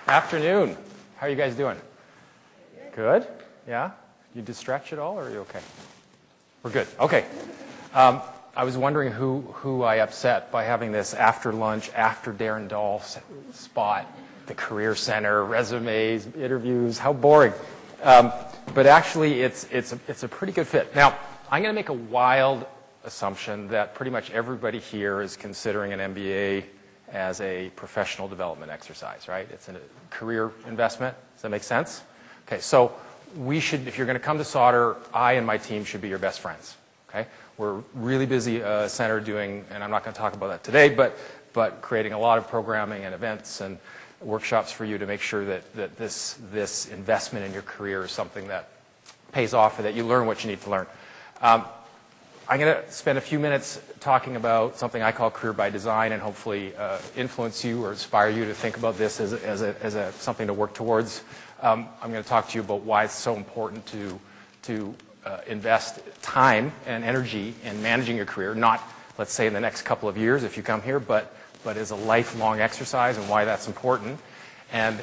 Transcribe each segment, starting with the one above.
Afternoon. How are you guys doing? Good? Yeah? You did stretch at all, or are you okay? We're good. Okay. I was wondering who I upset by having this after lunch, after Darren Dahl spot, the Career Center, resumes, interviews. How boring. But actually, it's a pretty good fit. Now, I'm going to make a wild assumption that pretty much everybody here is considering an MBA as a professional development exercise, right? It's a career investment. Does that make sense? Okay, so we should, if you're going to come to Sauder, I and my team should be your best friends, okay? We're really busy center doing, and I'm not going to talk about that today, but creating a lot of programming and events and workshops for you to make sure that this investment in your career is something that pays off and that you learn what you need to learn. I'm going to spend a few minutes talking about something I call career by design and hopefully influence you or inspire you to think about this as something to work towards. I'm going to talk to you about why it's so important to invest time and energy in managing your career, not, let's say, in the next couple of years if you come here, but as a lifelong exercise and why that's important. And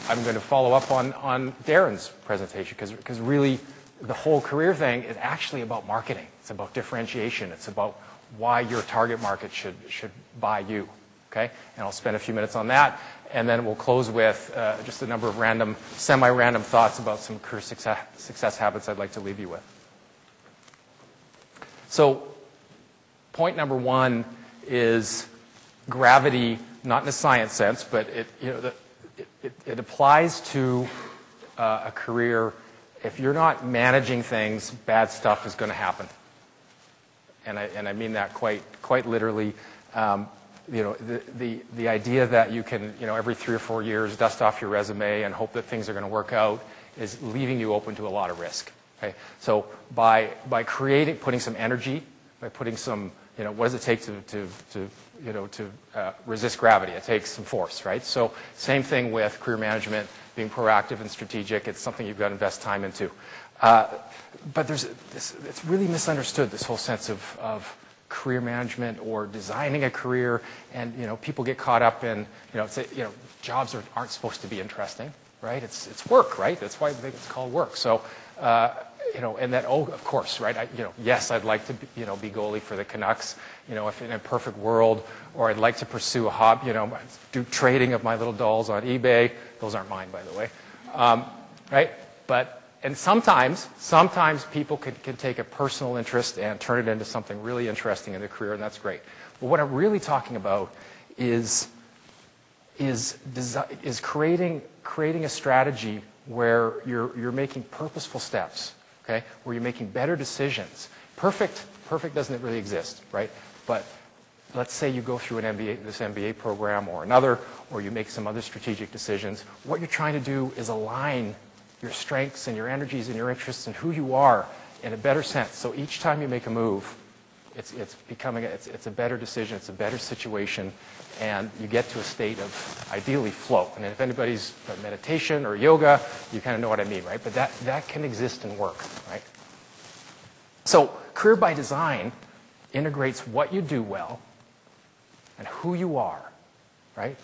I'm going to follow up on Darren's presentation because really the whole career thing is actually about marketing. It's about differentiation. It's about why your target market should buy you, okay? And I'll spend a few minutes on that, and then we'll close with just a number of random, semi-random thoughts about some career success habits I'd like to leave you with. So point number one is gravity, not in a science sense, but it applies to a career. If you're not managing things, bad stuff is going to happen. And I mean that quite literally. The idea that you can, every 3 or 4 years dust off your resume and hope that things are going to work out is leaving you open to a lot of risk. Okay? So by putting some energy, by putting some, what does it take to resist gravity? It takes some force, right? So same thing with career management, being proactive and strategic. It's something you've got to invest time into. But it's really misunderstood, this whole sense of career management or designing a career, and people get caught up in jobs aren't supposed to be interesting, right? It's work, right? That's why it's called work. So and that, of course, right? Yes, I'd like to be goalie for the Canucks, if in a perfect world, or I'd like to pursue a hobby, do trading of my little dolls on eBay. Those aren't mine, by the way, right? And sometimes people can take a personal interest and turn it into something really interesting in their career, and that's great. But what I'm really talking about is creating a strategy where you're making purposeful steps, okay? Where you're making better decisions. Perfect doesn't really exist, right? But let's say you go through this MBA program or another, or you make some other strategic decisions. What you're trying to do is align your strengths and your energies and your interests and who you are in a better sense. So each time you make a move, it's a better decision, it's a better situation, and you get to a state of ideally flow. And if anybody's done meditation or yoga, you kind of know what I mean, right? But that can exist in work, right? So career by design integrates what you do well and who you are, right?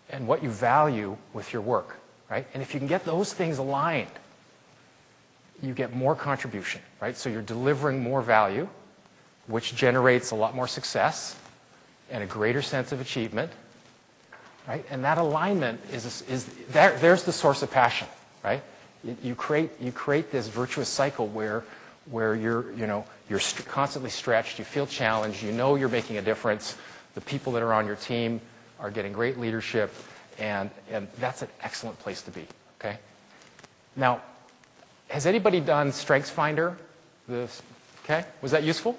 And what you value with your work, right? And if you can get those things aligned, you get more contribution, right? So you're delivering more value, which generates a lot more success and a greater sense of achievement, right? And that alignment there's the source of passion, right? You create this virtuous cycle where you're constantly stretched, you feel challenged, you're making a difference. The people that are on your team are getting great leadership, and that's an excellent place to be, okay? Now, has anybody done StrengthsFinder? Okay, was that useful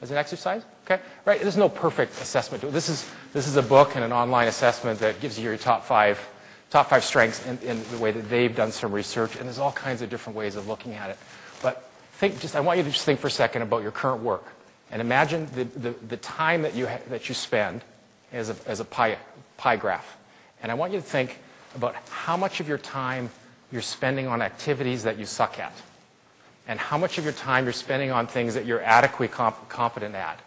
as an exercise? Okay, right, there's no perfect assessment to it. This is a book and an online assessment that gives you your top five strengths in the way that they've done some research, and there's all kinds of different ways of looking at it. But I want you to just think for a second about your current work, and imagine the time that you spend as a pie graph. And I want you to think about how much of your time you're spending on activities that you suck at, and how much of your time you're spending on things that you're adequately competent at,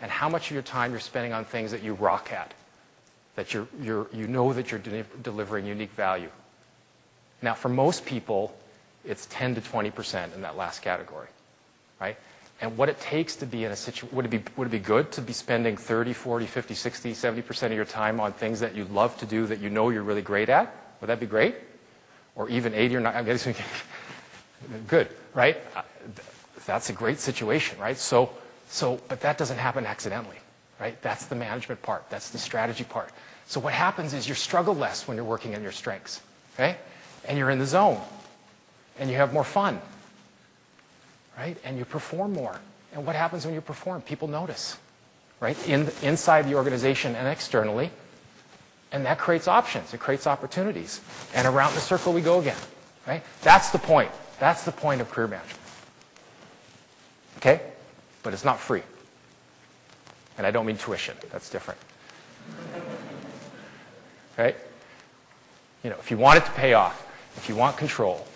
and how much of your time you're spending on things that you rock at. that you know that you're delivering unique value. Now, for most people, it's 10 to 20% in that last category, right? And what it takes to be in a situation, would it be good to be spending 30, 40, 50, 60, 70% of your time on things that you love to do that you know you're really great at? Would that be great? Or even 80 or 90, I'm guessing, good, right? That's a great situation, right? But that doesn't happen accidentally, right? That's the management part. That's the strategy part. So what happens is you struggle less when you're working on your strengths, okay? And you're in the zone. And you have more fun, right? And you perform more. And what happens when you perform? People notice, right? Inside the organization and externally. And that creates options. It creates opportunities. And around the circle we go again, right? That's the point. That's the point of career management. Okay? But it's not free. And I don't mean tuition. That's different. Right? You know, if you want it to pay off, if you want control,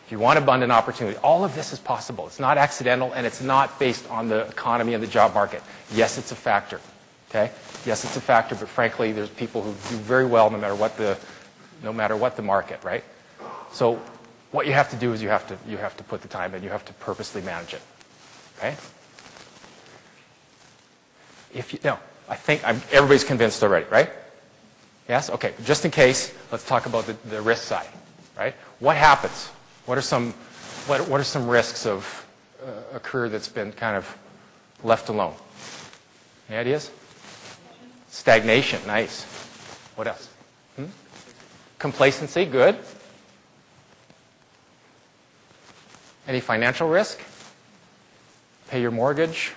if you want abundant opportunity, all of this is possible. It's not accidental, and it's not based on the economy and the job market. Yes, it's a factor. Okay? Yes, it's a factor, but frankly, there's people who do very well no matter what the market, right? So what you have to do is you have to put the time in. You have to purposely manage it. Okay? I think everybody's convinced already, right? Yes? Okay. Just in case, let's talk about the risk side, right? What happens? What are some risks of a career that's been kind of left alone? Any ideas? Stagnation. Nice. What else? Complacency. Good. Any financial risk? Pay your mortgage.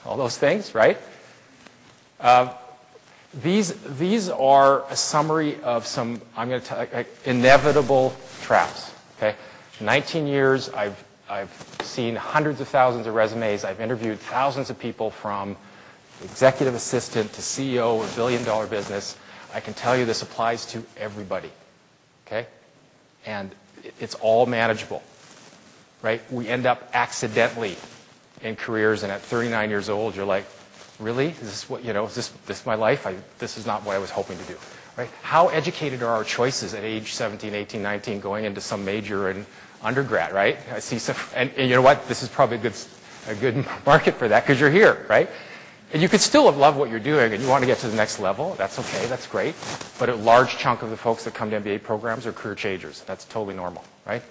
All those things, right? These are a summary of some, I'm going to tell you, inevitable traps. Okay, 19 years, I've seen hundreds of thousands of resumes. I've interviewed thousands of people from executive assistant to CEO of a billion-dollar business. I can tell you this applies to everybody. Okay, and it's all manageable. Right? We end up accidentally in careers, and at 39 years old, you're like, really? Is this what, is this my life? This is not what I was hoping to do. Right? How educated are our choices at age 17, 18, 19 going into some major in undergrad, right? I see some, and you know what? This is probably a good market for that because you're here, right? And you could still love what you're doing and you want to get to the next level. That's okay. That's great. But a large chunk of the folks that come to MBA programs are career changers. That's totally normal, right?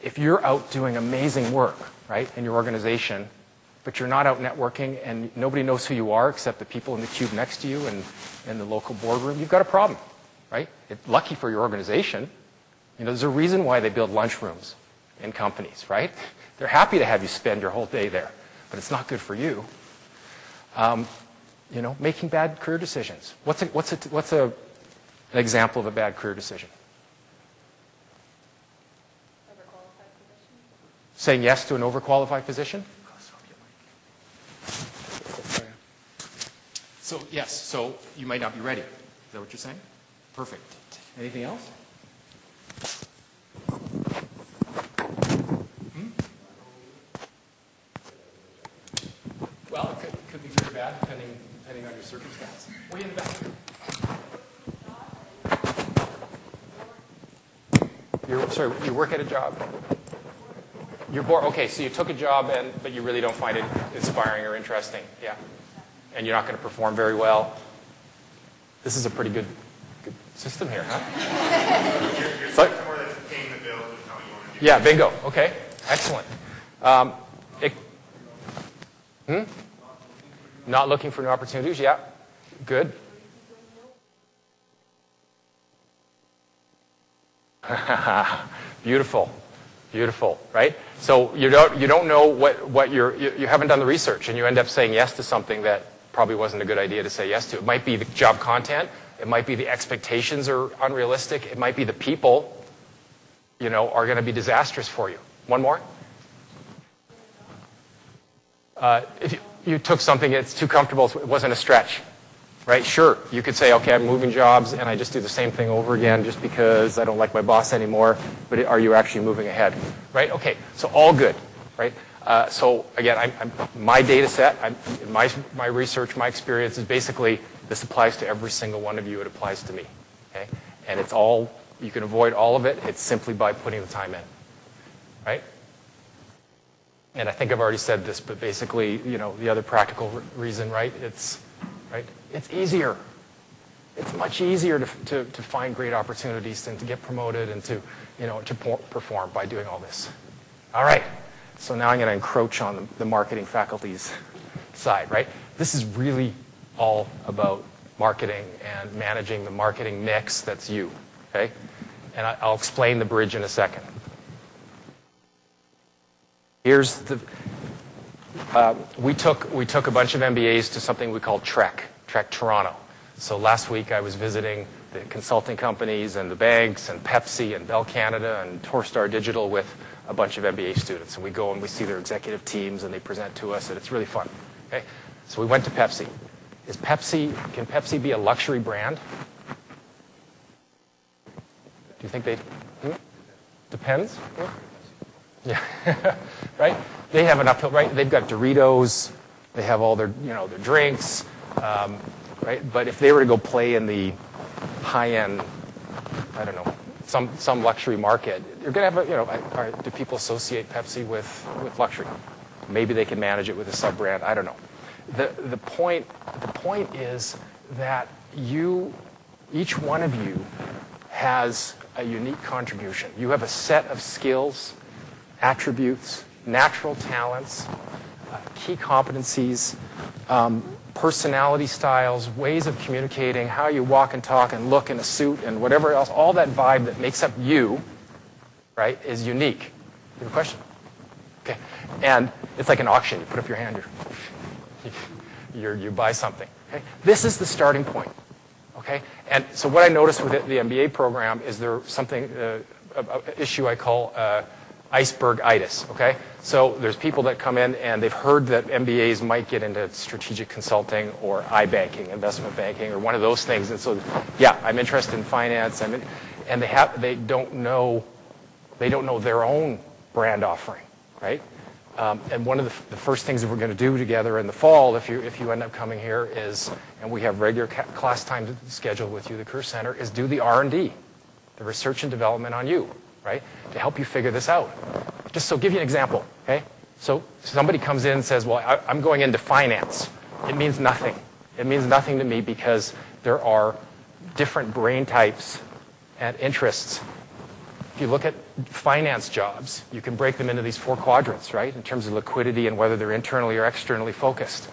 If you're out doing amazing work, right, in your organization, but you're not out networking and nobody knows who you are except the people in the cube next to you and in the local boardroom, you've got a problem, right? Lucky for your organization. There's a reason why they build lunchrooms in companies, right? They're happy to have you spend your whole day there, but it's not good for you. Making bad career decisions. What's an example of a bad career decision? Saying yes to an overqualified position? So, yes, so you might not be ready. Is that what you're saying? Perfect. Anything else? Well, it could be good or bad depending on your circumstance. Way in the back. You work at a job. You're bored. Okay, so you took a job, but you really don't find it inspiring or interesting. Yeah. And you're not going to perform very well. This is a pretty good system here, huh? You're somewhere that's paying the bills with how you want to do it. Yeah, bingo. Okay, excellent. Not looking for new opportunities. Yeah, good. Beautiful. Beautiful, right? So you don't know what you haven't done the research, and you end up saying yes to something that probably wasn't a good idea to say yes to. It might be the job content, it might be the expectations are unrealistic, it might be the people, are going to be disastrous for you. One more. If you took something that's too comfortable, it wasn't a stretch. Right? Sure, you could say, okay, I'm moving jobs and I just do the same thing over again just because I don't like my boss anymore, but are you actually moving ahead? Right? Okay, so all good, right? So again, my data set, my research, my experience is basically This applies to every single one of you. It applies to me. Okay? And it's all, you can avoid all of it. It's simply by putting the time in. Right? And I think I've already said this, but basically, the other practical reason, right? It's easier. It's much easier to find great opportunities and to get promoted and to perform by doing all this. All right. So now I'm going to encroach on the marketing faculty's side, right? This is really all about marketing and managing the marketing mix that's you, okay? And I'll explain the bridge in a second. Here's the, we took a bunch of MBAs to something we call Trek Toronto. So last week I was visiting the consulting companies and the banks and Pepsi and Bell Canada and Torstar Digital with a bunch of MBA students. And we go and we see their executive teams and they present to us and it's really fun. Okay? So we went to Pepsi. Can Pepsi be a luxury brand? Do you think they, Depends. Yeah, right? They have an uphill, right? They've got Doritos. They have all their, their drinks, right? But if they were to go play in the high-end, I don't know, some luxury market, you're going to have do people associate Pepsi with luxury? Maybe they can manage it with a sub-brand. I don't know. The point is that each one of you has a unique contribution. You have a set of skills, attributes, natural talents, key competencies, personality styles, ways of communicating, how you walk and talk and look in a suit and whatever else, all that vibe that makes up you, right, is unique. You have a question? Okay. And it's like an auction. You put up your hand, you buy something. Okay? This is the starting point. Okay? And so what I noticed with the MBA program is there something, an issue I call iceberg-itis, okay? So there's people that come in and they've heard that MBAs might get into strategic consulting or iBanking, investment banking, or one of those things. And so, yeah, I'm interested in finance. And they don't know their own brand offering, right? And one of the first things that we're going to do together in the fall, if you end up coming here, is, and we have regular class time scheduled with you, the Career Center, is do the R&D, the research and development on you, right, to help you figure this out. Just so give you an example, okay? So somebody comes in and says, well, I'm going into finance. It means nothing. It means nothing to me because there are different brain types and interests. If you look at finance jobs, you can break them into these 4 quadrants, right, in terms of liquidity and whether they're internally or externally focused.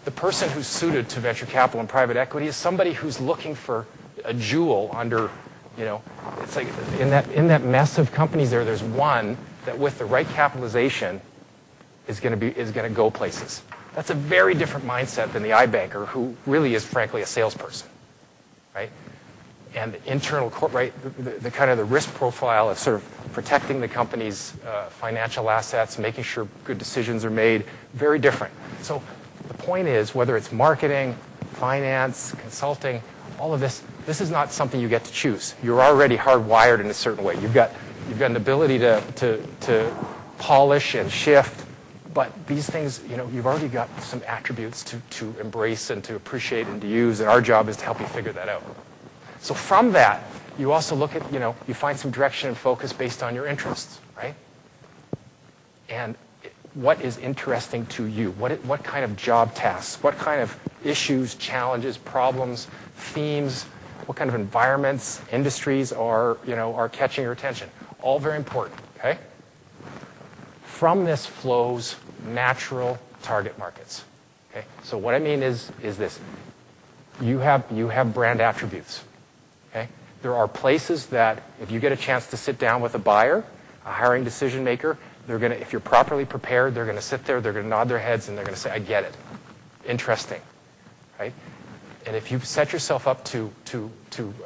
The person who's suited to venture capital and private equity is somebody who's looking for a jewel under, it's like in that mess of companies there's one that with the right capitalization is going to go places. That's a very different mindset than the iBanker, who really is frankly a salesperson, right? And the internal, right, the kind of the risk profile of sort of protecting the company's financial assets, making sure good decisions are made, very different. So the point is, whether it's marketing, finance, consulting, all of this is not something you get to choose. You're already hardwired in a certain way. You've got an ability to polish and shift, but these things, you've already got some attributes to embrace and to appreciate and to use, and our job is to help you figure that out. So from that, you also look at, you find some direction and focus based on your interests, right? And what is interesting to you? What kind of job tasks? What kind of issues, challenges, problems, themes? What kind of environments, industries are catching your attention? All very important, okay? From this flows natural target markets, okay? So what I mean is this. You have brand attributes. Okay? There are places that if you get a chance to sit down with a buyer, a hiring decision maker, if you're properly prepared, they're going to sit there, they're going to nod their heads, and they're going to say, I get it. Interesting. Right? And if you set yourself up to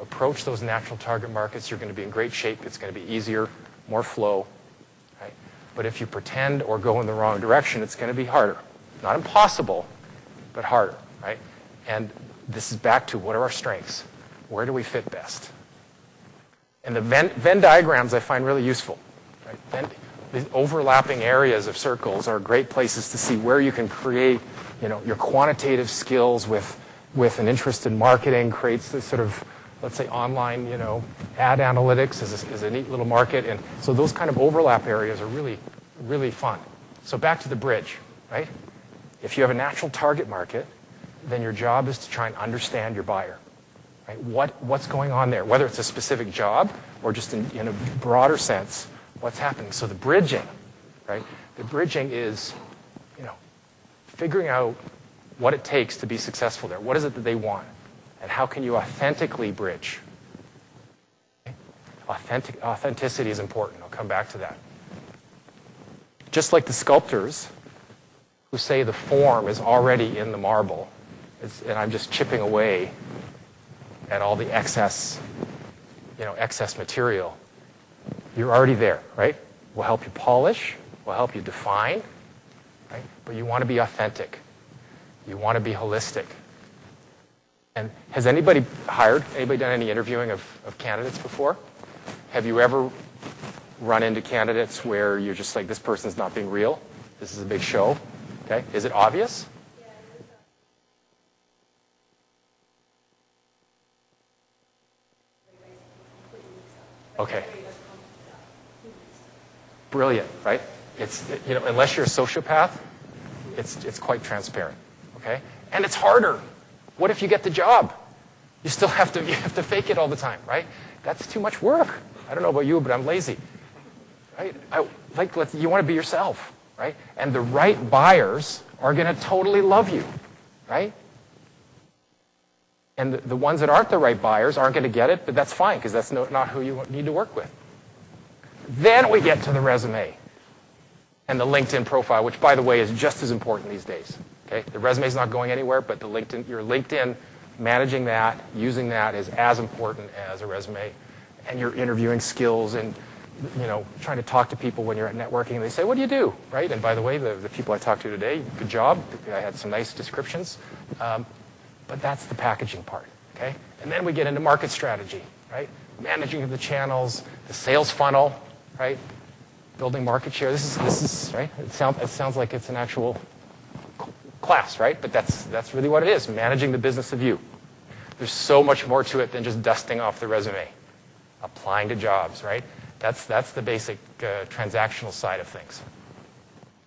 approach those natural target markets, you're going to be in great shape. It's going to be easier, more flow. Right? But if you pretend or go in the wrong direction, it's going to be harder. Not impossible, but harder. Right? And this is back to what are our strengths? Where do we fit best? And the Venn diagrams I find really useful. Right? These overlapping areas of circles are great places to see where you can create, your quantitative skills with, with an interest in marketing creates this sort of, let's say, online, ad analytics is a neat little market. And so those kind of overlap areas are really, really fun. So back to the bridge, right? If you have a natural target market, then your job is to try and understand your buyer. Right? What's going on there, whether it's a specific job or just in a broader sense, what's happening. So the bridging, right? The bridging is, figuring out what it takes to be successful there. What is it that they want? And how can you authentically bridge? Okay? Authenticity is important. I'll come back to that. Just like the sculptors who say the form is already in the marble, and I'm just chipping away at all the excess material. You're already there, right? We'll help you polish. We'll help you define. Right? But you want to be authentic. You want to be holistic. And has anybody done any interviewing of candidates before? Have you ever run into candidates where you're just like, this person's not being real? This is a big show? Okay? Is it obvious? Okay. Brilliant, right? It's, unless you're a sociopath, it's quite transparent, okay? And it's harder. What if you get the job? You still have to fake it all the time, right? That's too much work. I don't know about you, but I'm lazy, right? You want to be yourself, right? And the right buyers are going to totally love you, right? And the ones that aren't the right buyers aren't going to get it, but that's fine because that's not who you need to work with. Then we get to the resume and the LinkedIn profile, which, by the way, is just as important these days. Okay? The resume is not going anywhere, but your LinkedIn, managing that, using that is as important as a resume. And your interviewing skills and, trying to talk to people when you're at networking. And they say, what do you do? Right? And by the way, the people I talked to today, good job. I had some nice descriptions. But that's the packaging part. Okay? And then we get into market strategy, right? Managing the channels, the sales funnel, right? Building market share. This is right. It sounds like it's an actual class, right? But that's really what it is. Managing the business of you. There's so much more to it than just dusting off the resume, applying to jobs, right? That's the basic transactional side of things.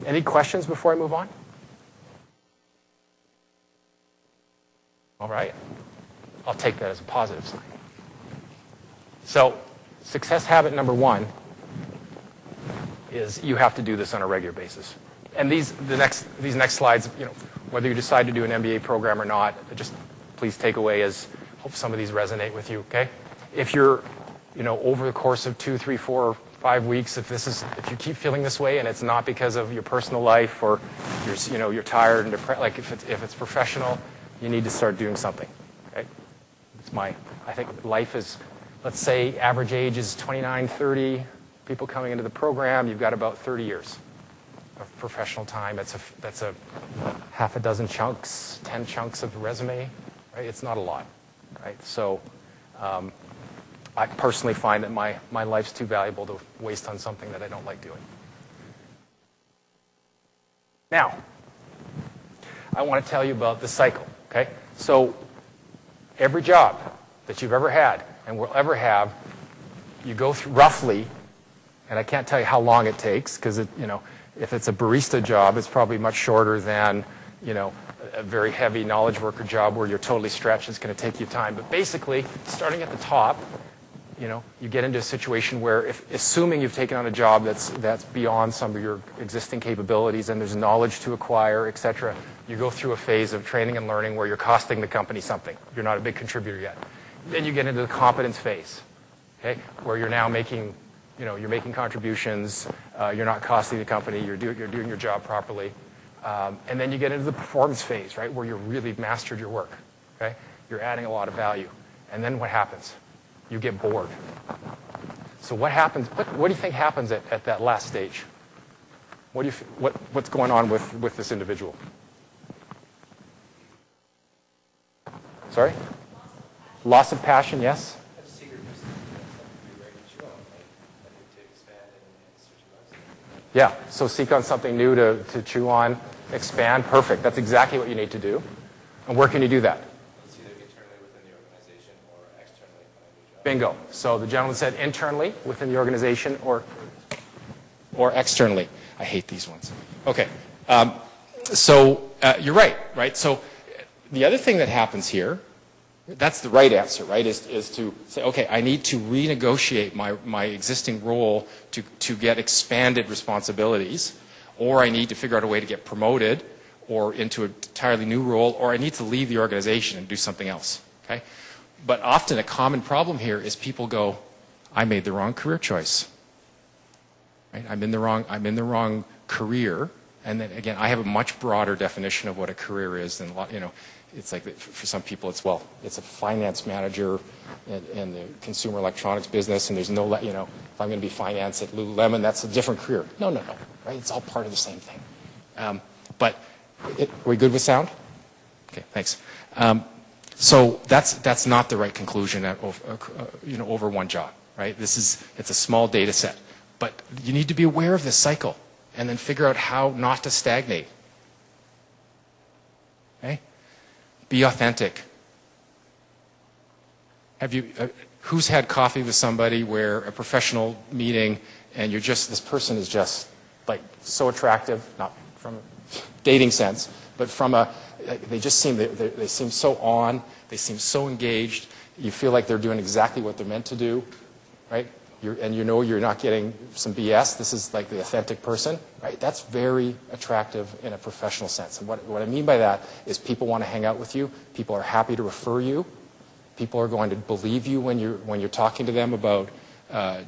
Any questions before I move on? All right. I'll take that as a positive sign. So, success habit number 1 is you have to do this on a regular basis. And these next slides, whether you decide to do an MBA program or not, just please take away as hope some of these resonate with you. Okay, if you're, over the course of 2, 3, 4, 5 weeks, if you keep feeling this way and it's not because of your personal life or you're tired and depressed, like if it's professional, you need to start doing something. Okay, I think life is, let's say, average age is 29, 30. People coming into the program, you've got about 30 years of professional time. That's a half a dozen chunks, 10 chunks of resume, right? It's not a lot, right? So I personally find that my life's too valuable to waste on something that I don't like doing. Now, I want to tell you about the cycle, okay? So every job that you've ever had and will ever have, you go through roughly, and I can't tell you how long it takes because if it's a barista job, it's probably much shorter than a very heavy knowledge worker job where you're totally stretched. It's going to take you time. But basically, starting at the top, you get into a situation where, assuming you've taken on a job that's beyond some of your existing capabilities and there's knowledge to acquire, et cetera, you go through a phase of training and learning where you're costing the company something. You're not a big contributor yet. Then you get into the competence phase, okay, where you're now making you're making contributions, you're not costing the company, you're doing your job properly. And then you get into the performance phase, right, where you've really mastered your work. Okay? You're adding a lot of value. And then what happens? You get bored. So what happens? What do you think happens at that last stage? What's going on with this individual? Sorry? Loss of passion, yes? Yeah, so seek on something new to chew on, expand. Perfect. That's exactly what you need to do. And where can you do that? Bingo. So the gentleman said internally within the organization or externally. I hate these ones. Okay. So you're right, right? So the other thing that happens here, that's the right answer, right, is to say, okay, I need to renegotiate my existing role to get expanded responsibilities, or I need to figure out a way to get promoted or into an entirely new role, or I need to leave the organization and do something else, okay? But often a common problem here is people go, I made the wrong career choice. Right? I'm in the wrong career. And then again, I have a much broader definition of what a career is than, you know, it's like for some people it's, well, it's a finance manager in the consumer electronics business, and there's no, you know, if I'm going to be finance at Lululemon, that's a different career. No, right? It's all part of the same thing. But are we good with sound? Okay, thanks. So that's not the right conclusion you know, over one job, right? It's a small data set. But you need to be aware of this cycle and then figure out how not to stagnate. Okay? Be authentic. Have you, who's had coffee with somebody where a professional meeting and this person is just like so attractive, not from a dating sense, but from they just seem, they seem so on, they seem so engaged, you feel like they're doing exactly what they're meant to do, right? And you know you're not getting some BS. This is like the authentic person, right? That's very attractive in a professional sense. And what I mean by that is people want to hang out with you. People are happy to refer you. People are going to believe you when you're talking to them about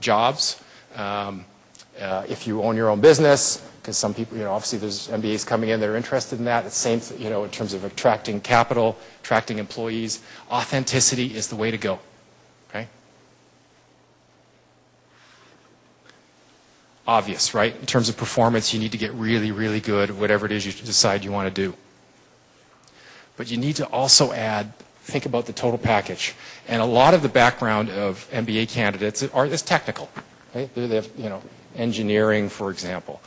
jobs. If you own your own business, because some people, you know, obviously there's MBAs coming in that are interested in that. It's same, you know, in terms of attracting capital, attracting employees. Authenticity is the way to go. Okay. Obvious, right? In terms of performance, you need to get really, really good at whatever it is you decide you want to do. But you need to also think about the total package. And a lot of the background of MBA candidates is technical, right? They have, you know, engineering, for example.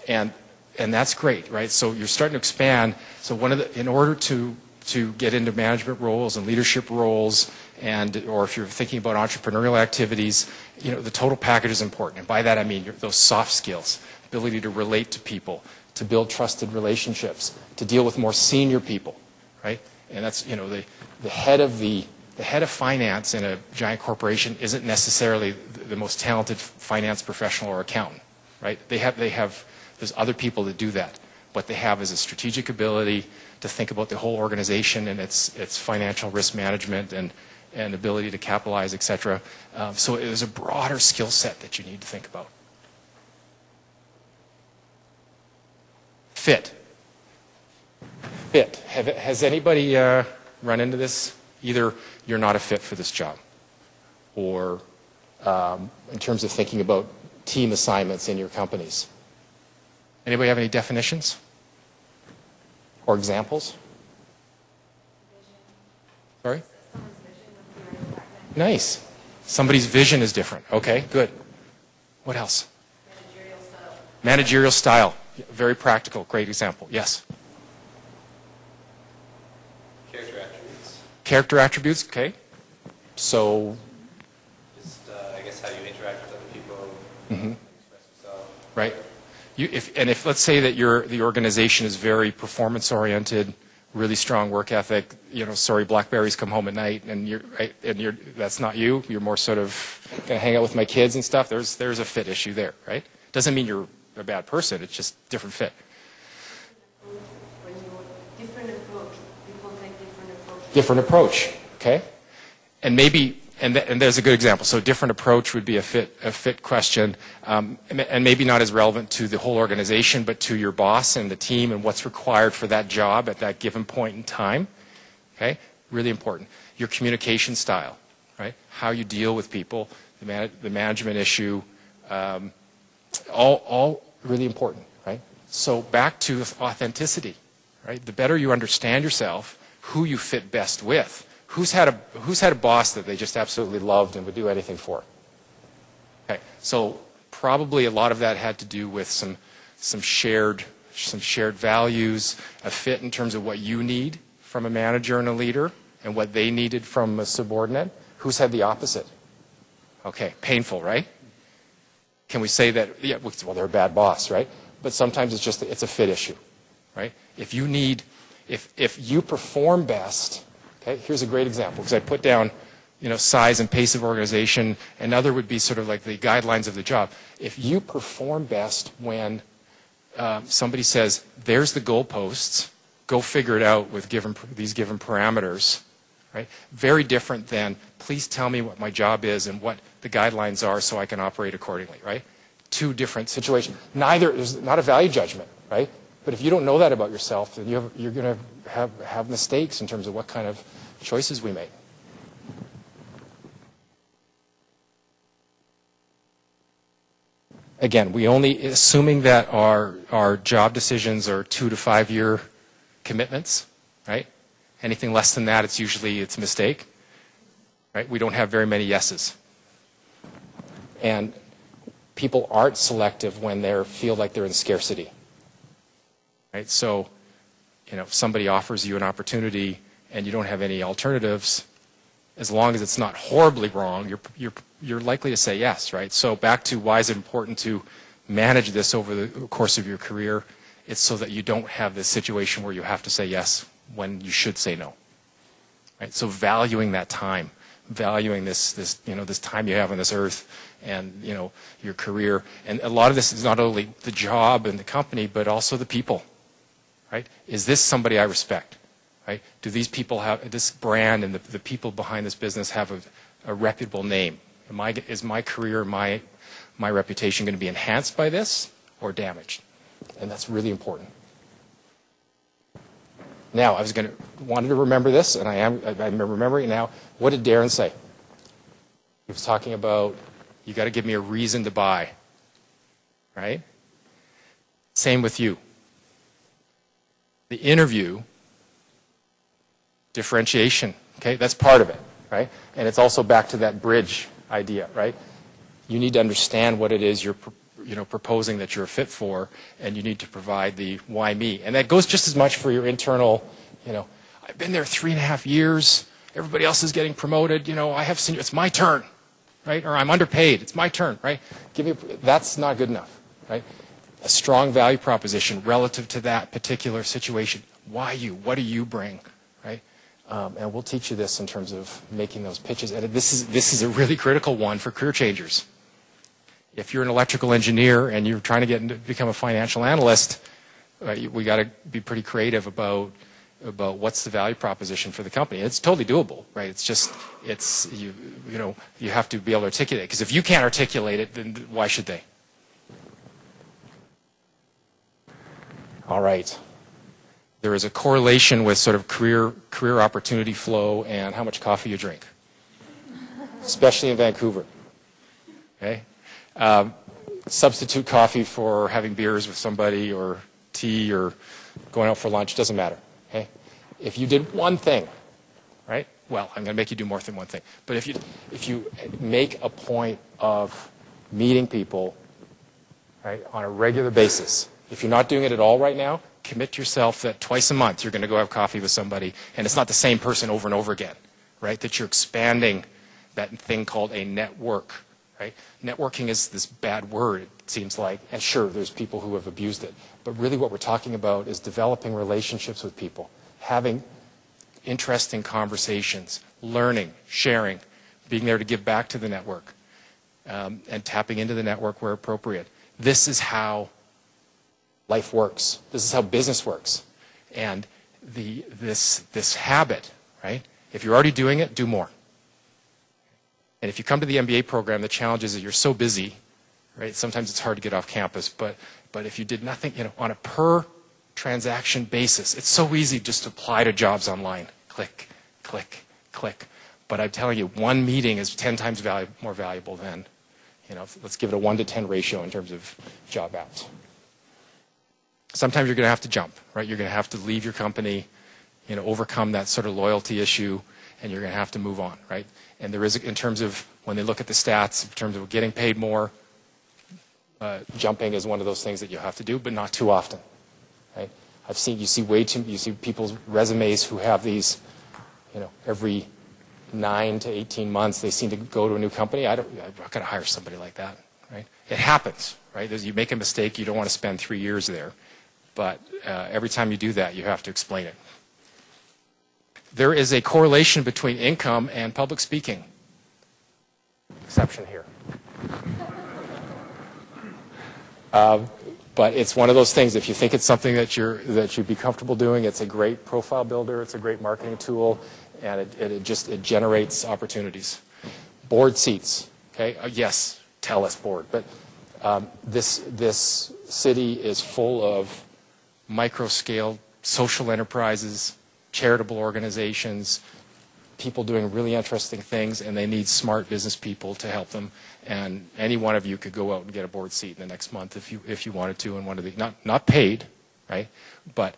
And that's great, right? So you're starting to expand. So in order to get into management roles and leadership roles, or if you're thinking about entrepreneurial activities, you know, the total package is important. And by that I mean those soft skills, ability to relate to people, to build trusted relationships, to deal with more senior people, right? And that's, you know, the head of finance in a giant corporation isn't necessarily the most talented finance professional or accountant, right? There's other people that do that. What they have is a strategic ability to think about the whole organization and its financial risk management and ability to capitalize, et cetera. So there's a broader skill set that you need to think about. Fit. Has anybody run into this? Either you're not a fit for this job, or in terms of thinking about team assignments in your companies. Anybody have any definitions or examples? Sorry? Nice. Somebody's vision is different. Okay, good. What else? Managerial style. Managerial style. Very practical. Great example. Yes. Character attributes. Character attributes. Okay. So. Just, I guess, how you interact with other people. Mm-hmm. Express yourself. Right. If let's say that the organization is very performance oriented, really strong work ethic, you know, sorry, Blackberries come home at night, and that's not you. You're more sort of gonna hang out with my kids and stuff. There's a fit issue there, right? Doesn't mean you're a bad person. It's just different fit. When you different approach, people take different approach. Different approach, okay? And maybe, and there's a good example. So different approach would be a fit question, and maybe not as relevant to the whole organization, but to your boss and the team and what's required for that job at that given point in time. Okay, really important. Your communication style, right? How you deal with people, the management issue, all really important, right? So back to authenticity, right? The better you understand yourself, who you fit best with. Who's had a boss that they just absolutely loved and would do anything for? Okay, so probably a lot of that had to do with some shared values, a fit in terms of what you need from a manager and a leader, and what they needed from a subordinate. Who's had the opposite? Okay, painful, right? Can we say that, yeah, well, they're a bad boss, right? But sometimes it's just, it's a fit issue, right? If you perform best, okay, here's a great example, because I put down, size and pace of organization. Another would be sort of like the guidelines of the job. If you perform best when somebody says, there's the goalposts, go figure it out with these given parameters, right? Very different than, please tell me what my job is and what the guidelines are so I can operate accordingly, right? Two different situations. There's not a value judgment, right? But if you don't know that about yourself, then you're going to have mistakes in terms of what kind of choices we make. Again, assuming that our job decisions are 2 to 5 year commitments, right? Anything less than that, it's a mistake, right? We don't have very many yeses. And people aren't selective when they feel like they're in scarcity, right? So, if somebody offers you an opportunity and you don't have any alternatives, as long as it's not horribly wrong, you're likely to say yes, right? So back to why is it important to manage this over the course of your career? It's so that you don't have this situation where you have to say yes when you should say no, right? So valuing that time, valuing this time you have on this earth, and your career, and a lot of this is not only the job and the company, but also the people, right? Is this somebody I respect? Right? Do these people have this brand, and the people behind this business have a reputable name? Is my career, my reputation going to be enhanced by this or damaged? And that's really important. Now, I wanted to remember this, and I'm remembering it now. What did Darren say? He was talking about, you got to give me a reason to buy, right? Same with you. The interview, differentiation, okay, that's part of it, right? And it's also back to that bridge idea, right? You need to understand what it is you're proposing that you're a fit for, and you need to provide the why me. And that goes just as much for your internal, I've been there 3.5 years, everybody else is getting promoted, it's my turn, right? Or I'm underpaid, it's my turn, right? That's not good enough, right? A strong value proposition relative to that particular situation. Why you? What do you bring, right? And we'll teach you this in terms of making those pitches. And this is a really critical one for career changers. If you're an electrical engineer and you're trying to become a financial analyst, we got to be pretty creative about what's the value proposition for the company. It's totally doable, right? It's just you have to be able to articulate it, because if you can't articulate it, then why should they? All right. There is a correlation with sort of career opportunity flow and how much coffee you drink, especially in Vancouver. Okay, substitute coffee for having beers with somebody, or tea, or going out for lunch. Doesn't matter. Okay, if you did one thing, right? Well, I'm going to make you do more than one thing. But if you make a point of meeting people, right, on a regular basis. If you're not doing it at all right now, commit yourself that twice a month you're going to go have coffee with somebody, and it's not the same person over and over again, right? That you're expanding that thing called a network, right? Networking is this bad word, it seems like, and sure, there's people who have abused it, but really what we're talking about is developing relationships with people, having interesting conversations, learning, sharing, being there to give back to the network, and tapping into the network where appropriate. This is how life works. This is how business works. And this habit, right? If you're already doing it, do more. And if you come to the MBA program, the challenge is that you're so busy, right? Sometimes it's hard to get off campus. But if you did nothing, on a per transaction basis, it's so easy just to apply to jobs online. Click, click, click. But I'm telling you, one meeting is 10 times more valuable than, let's give it a 1 to 10 ratio in terms of job apps. Sometimes you're going to have to jump, right? You're going to have to leave your company, overcome that sort of loyalty issue, and you're going to have to move on, right? And there is, in terms of when they look at the stats, in terms of getting paid more, jumping is one of those things that you have to do, but not too often, right? You see people's resumes who have these, every 9 to 18 months, they seem to go to a new company. I'm not going to hire somebody like that, right? It happens, right? You make a mistake, you don't want to spend 3 years there. But every time you do that, you have to explain it. There is a correlation between income and public speaking. Exception here. But it's one of those things, if you think it's something that you'd be comfortable doing, it's a great profile builder, it's a great marketing tool, and it generates opportunities. Board seats, okay? Yes, TELUS board, but this city is full of micro-scale social enterprises, charitable organizations, people doing really interesting things, and they need smart business people to help them. And any one of you could go out and get a board seat in the next month if you wanted to in one of the, not paid, right? But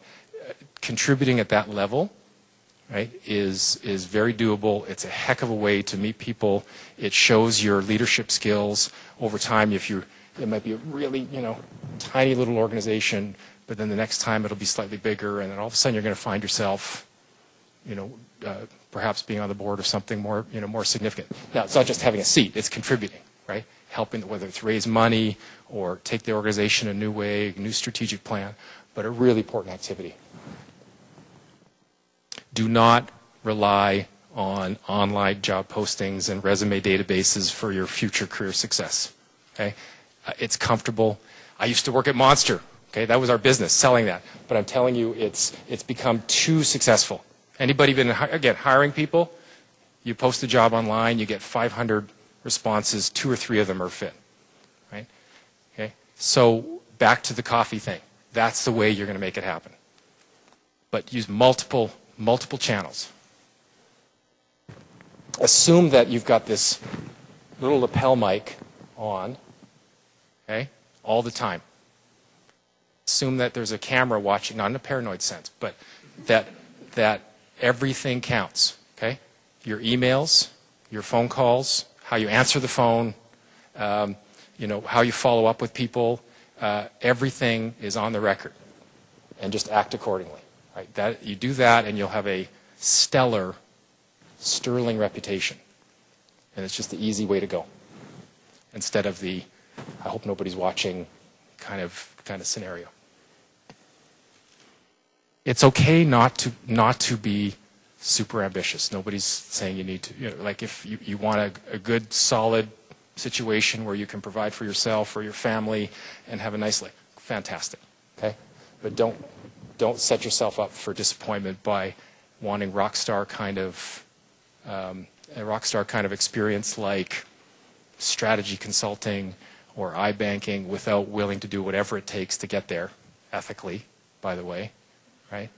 contributing at that level, right, is very doable. It's a heck of a way to meet people. It shows your leadership skills over time. It might be a really, tiny little organization, but then the next time it'll be slightly bigger, and then all of a sudden you're going to find yourself, perhaps being on the board of something more, more significant. Now, it's not just having a seat; it's contributing, right? Helping, whether it's raise money or take the organization a new way, a new strategic plan, but a really important activity. Do not rely on online job postings and resume databases for your future career success. Okay, it's comfortable. I used to work at Monster. Okay, that was our business, selling that. But I'm telling you, it's become too successful. Anybody been, again, hiring people? You post a job online, you get 500 responses, 2 or 3 of them are fit, right? Okay, so back to the coffee thing. That's the way you're going to make it happen. But use multiple channels. Assume that you've got this little lapel mic on, okay, all the time. Assume that there's a camera watching, not in a paranoid sense, but that everything counts, okay? Your emails, your phone calls, how you answer the phone, how you follow up with people, everything is on the record, and just act accordingly. Right? You do that, and you'll have a sterling reputation, and it's just the easy way to go, instead of the "I hope nobody's watching" kind of scenario. It's okay not to be super ambitious. Nobody's saying you need to. Like if you want a good, solid situation where you can provide for yourself or your family and have a nice life, fantastic. Okay, but don't set yourself up for disappointment by wanting rock star kind of experience like strategy consulting or iBanking without willing to do whatever it takes to get there, ethically, by the way, right?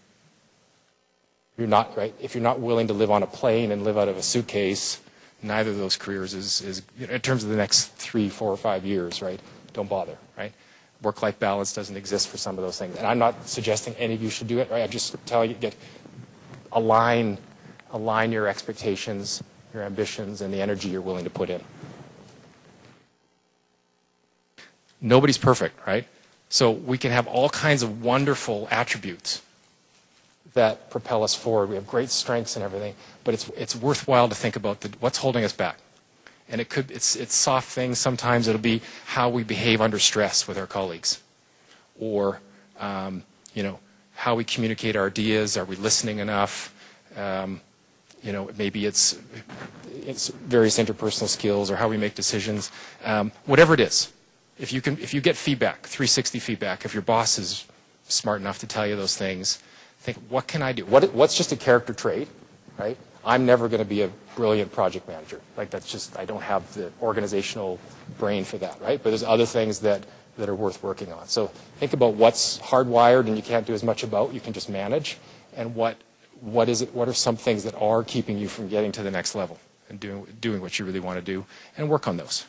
If you're not willing to live on a plane and live out of a suitcase, neither of those careers is in terms of the next 3, 4, or 5 years, right? Don't bother, right? Work-life balance doesn't exist for some of those things. And I'm not suggesting any of you should do it, right? I'm just telling you, align your expectations, your ambitions, and the energy you're willing to put in. Nobody's perfect, right? So we can have all kinds of wonderful attributes that propel us forward. We have great strengths and everything, but it's worthwhile to think about what's holding us back. And it's soft things. Sometimes it'll be how we behave under stress with our colleagues, or how we communicate our ideas. Are we listening enough? Maybe it's various interpersonal skills or how we make decisions. Whatever it is, if you get feedback, 360 feedback, if your boss is smart enough to tell you those things, think, what can I do? What's just a character trait, right? I'm never going to be a brilliant project manager. Like that's just, I don't have the organizational brain for that, right? But there's other things that are worth working on. So think about what's hardwired and you can't do as much about, you can just manage, and what are some things that are keeping you from getting to the next level and doing what you really want to do, and work on those.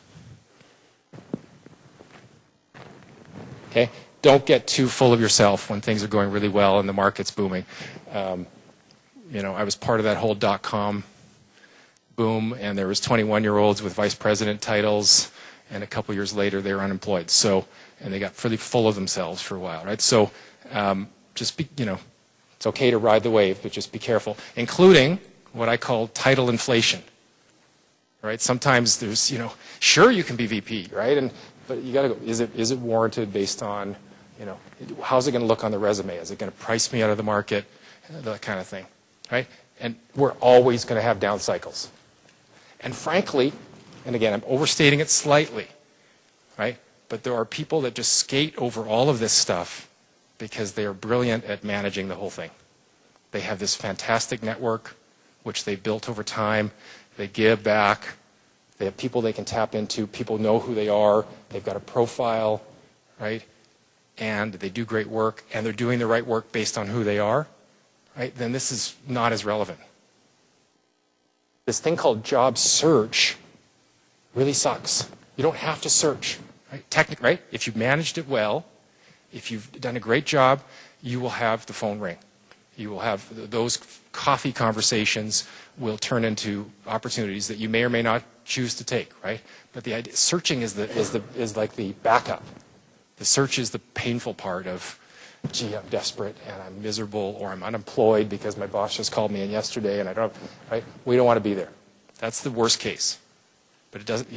Okay? Don't get too full of yourself when things are going really well and the market's booming. I was part of that whole .com boom, and there was 21-year-olds with vice president titles, and a couple years later they were unemployed. So, and they got really full of themselves for a while, right? So, just be, it's okay to ride the wave, but just be careful. Including, what I call title inflation. Right? Sometimes there's, sure you can be VP, right? But you got to go, is it warranted based on, how's it going to look on the resume? Is it going to price me out of the market? That kind of thing, right? And we're always going to have down cycles. And frankly, and again, I'm overstating it slightly, right? But there are people that just skate over all of this stuff because they are brilliant at managing the whole thing. They have this fantastic network, which they built over time. They give back. They have people they can tap into. People know who they are. They've got a profile, right? And they do great work, and they're doing the right work based on who they are, right? Then this is not as relevant. This thing called job search really sucks. You don't have to search, right? Right? If you've managed it well, if you've done a great job, you will have the phone ring. You will have those coffee conversations will turn into opportunities that you may or may not choose to take, right? But the idea, searching is like the backup. The search is the painful part of, gee, I'm desperate and I'm miserable, or I'm unemployed because my boss just called me in yesterday and I don't, right? We don't want to be there. That's the worst case. But it doesn't,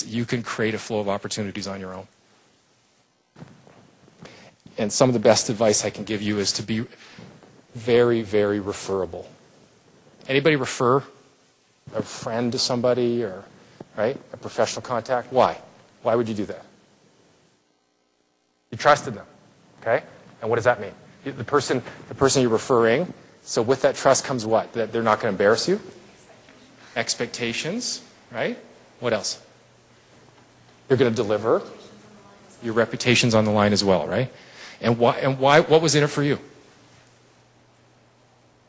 you can create a flow of opportunities on your own. And some of the best advice I can give you is to be very, very referable. Anybody refer a friend to somebody, or, right, a professional contact? Why? Why would you do that? You trusted them, okay? And what does that mean? The person you're referring, so with that trust comes what? That they're not going to embarrass you? Expectations, right? What else? They're going to deliver. Your reputation's on the line as well, right? And why? What was in it for you?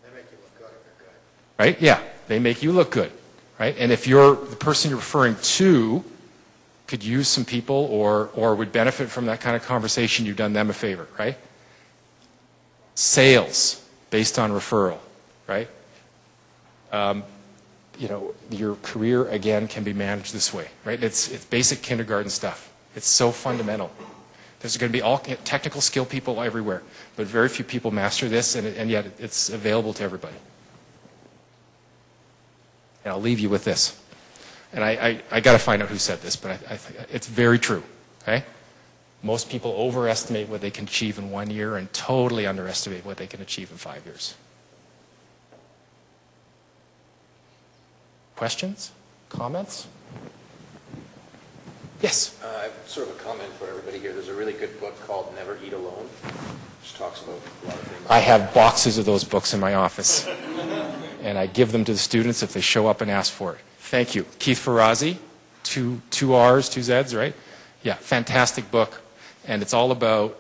They make you look good if they're good. Right? Yeah, they make you look good, right? And if the person you're referring to could use some people or would benefit from that kind of conversation, you've done them a favor, right? Sales based on referral, right? Your career, again, can be managed this way, right? It's basic kindergarten stuff. It's so fundamental. There's going to be all technical skill people everywhere, but very few people master this, and yet it's available to everybody. And I'll leave you with this. And I got to find out who said this, but I think it's very true, okay? Most people overestimate what they can achieve in 1 year and totally underestimate what they can achieve in 5 years. Questions? Comments? Yes? I have sort of a comment for everybody here. There's a really good book called Never Eat Alone, which talks about a lot of things. I have boxes of those books in my office, and I give them to the students if they show up and ask for it. Thank you. Keith Ferrazzi, two R's, two Z's, right? Yeah, fantastic book. And it's all about,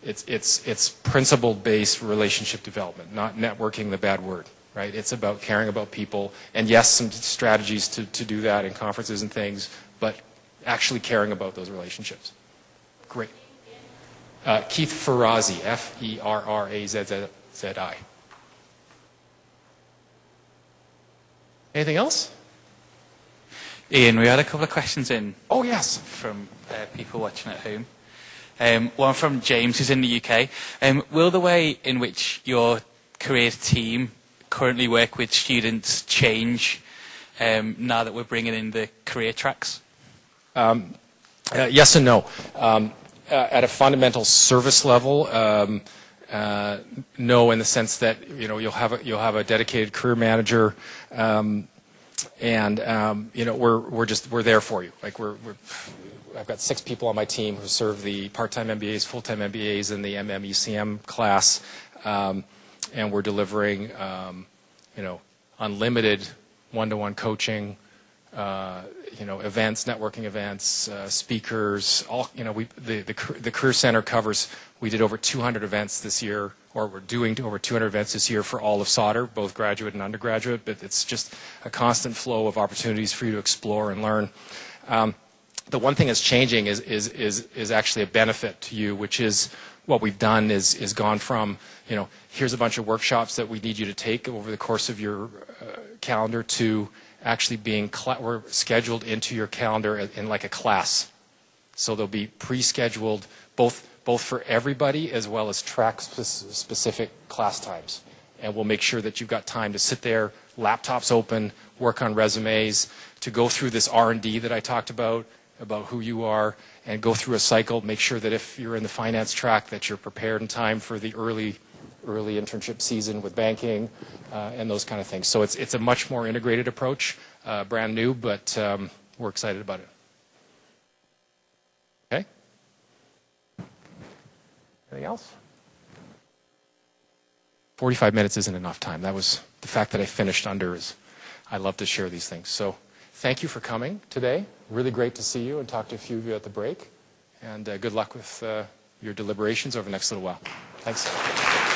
it's principle-based relationship development, not networking, the bad word, right? It's about caring about people. And yes, some strategies to do that in conferences and things, but actually caring about those relationships. Great. Keith Ferrazzi, Ferrazzi. Anything else? Ian, we had a couple of questions in. Oh, yes. From people watching at home. One from James, who's in the UK. Will the way in which your career team currently work with students change now that we're bringing in the career tracks? Yes and no. At a fundamental service level, no, in the sense that you'll have a dedicated career manager. We're there for you. Like I've got 6 people on my team who serve the part-time MBAs, full-time MBAs, and the MMECM class, and we're delivering, unlimited one-to-one coaching, events, networking events, speakers. All the Career Center covers. We did over 200 events this year, or we're doing over 200 events this year for all of Sauder, both graduate and undergraduate, but it's just a constant flow of opportunities for you to explore and learn. The one thing that's changing is actually a benefit to you, which is what we've done is gone from, here's a bunch of workshops that we need you to take over the course of your calendar to actually being we're scheduled into your calendar in like a class. So they'll be pre-scheduled both for everybody as well as track specific class times. And we'll make sure that you've got time to sit there, laptops open, work on resumes, to go through this R&D that I talked about who you are, and go through a cycle, make sure that if you're in the finance track that you're prepared in time for the early internship season with banking and those kind of things. So it's a much more integrated approach, brand new, but we're excited about it. Okay? Anything else? 45 minutes isn't enough time. That was the fact that I finished under is I love to share these things. So thank you for coming today. Really great to see you and talk to a few of you at the break. And good luck with your deliberations over the next little while. Thanks.